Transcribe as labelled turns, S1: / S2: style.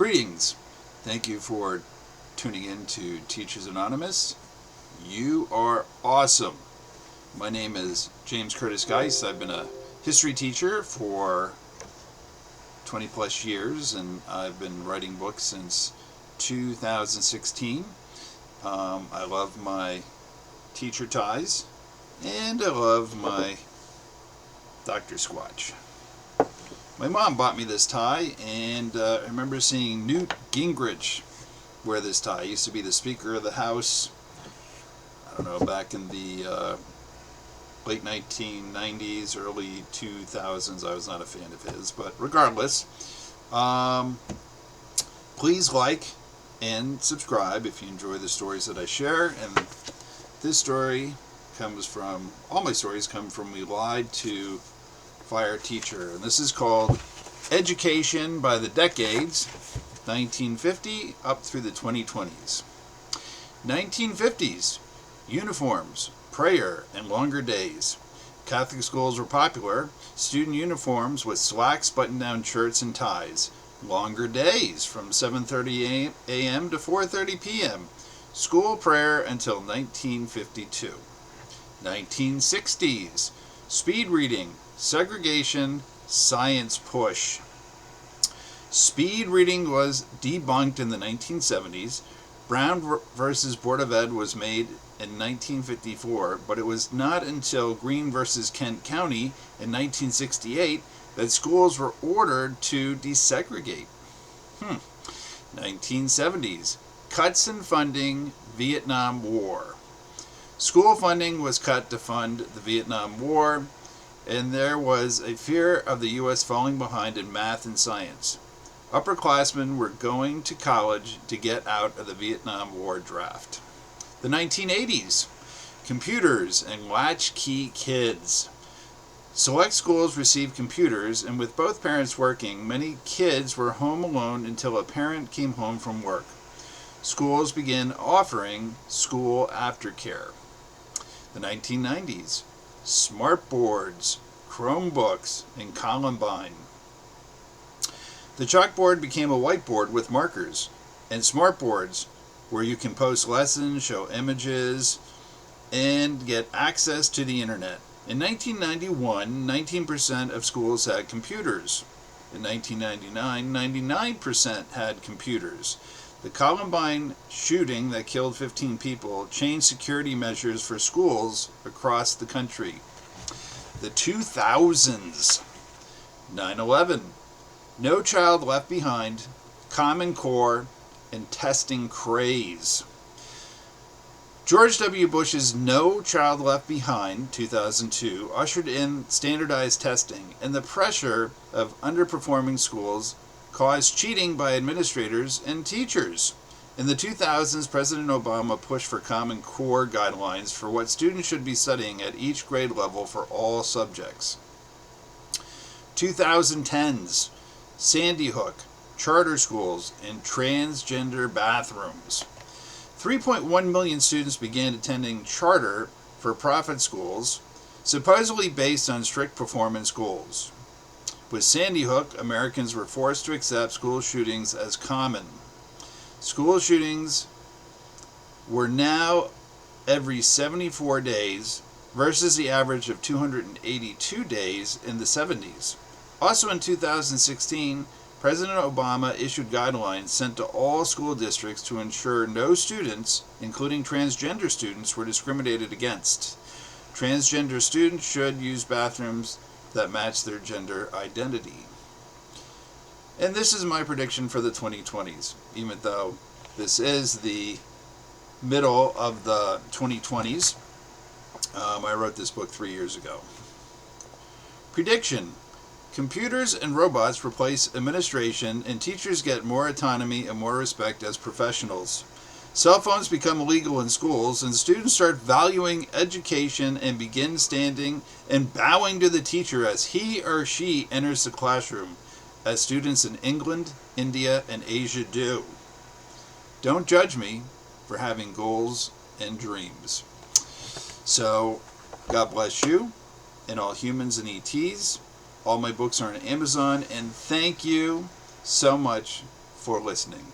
S1: Greetings. Thank you for tuning in to Teachers Anonymous. You are awesome. My name is James Curtis Geis. I've been a history teacher for 20 plus years, and I've been writing books since 2016. I love my teacher ties, and I love my Dr. Squatch. My mom bought me this tie, and I remember seeing Newt Gingrich wear this tie. He used to be the Speaker of the House, I don't know, back in the late 1990s, early 2000s. I was not a fan of his, but regardless, please like and subscribe if you enjoy the stories that I share. And this story comes from, all my stories come from We Lied to Fire Teacher, and this is called Education by the Decades, 1950 up through the 2020s. 1950s, uniforms, prayer, and longer days. Catholic schools were popular. Student uniforms with slacks, button-down shirts, and ties. Longer days from 7:30 a.m. to 4:30 p.m. School prayer until 1952. 1960s, speed reading, segregation, science push. Speed reading was debunked in the 1970s. Brown versus Board of Ed was made in 1954, but it was not until Green versus Kent County in 1968 that schools were ordered to desegregate. 1970s, cuts in funding, Vietnam War. School funding was cut to fund the Vietnam War, and there was a fear of the U.S. falling behind in math and science. Upperclassmen were going to college to get out of the Vietnam War draft. The 1980s, computers and latchkey kids. Select schools received computers, and with both parents working, many kids were home alone until a parent came home from work. Schools began offering school aftercare. The 1990s, smartboards, Chromebooks, and Columbine. The chalkboard became a whiteboard with markers, and smartboards, where you can post lessons, show images, and get access to the internet. In 1991, 19% of schools had computers. In 1999, 99% had computers. The Columbine shooting that killed 15 people changed security measures for schools across the country. The 2000s, 9/11, No Child Left Behind, Common Core, and testing craze. George W. Bush's No Child Left Behind, 2002, ushered in standardized testing, and the pressure of underperforming schools caused cheating by administrators and teachers. In the 2000s, President Obama pushed for Common Core guidelines for what students should be studying at each grade level for all subjects. 2010s, Sandy Hook, charter schools, and transgender bathrooms. 3.1 million students began attending charter for-profit schools, supposedly based on strict performance goals. With Sandy Hook, Americans were forced to accept school shootings as common. School shootings were now every 74 days versus the average of 282 days in the 70s. Also in 2016, President Obama issued guidelines sent to all school districts to ensure no students, including transgender students, were discriminated against. Transgender students should use bathrooms that match their gender identity. And this is my prediction for the 2020s, even though this is the middle of the 2020s. I wrote this book 3 years ago. Prediction: computers and robots replace administration, and teachers get more autonomy and more respect as professionals. Cell phones become illegal in schools, and students start valuing education and begin standing and bowing to the teacher as he or she enters the classroom, as students in England, India, and Asia do. Don't judge me for having goals and dreams. So, God bless you and all humans and ETs. All my books are on Amazon, and thank you so much for listening.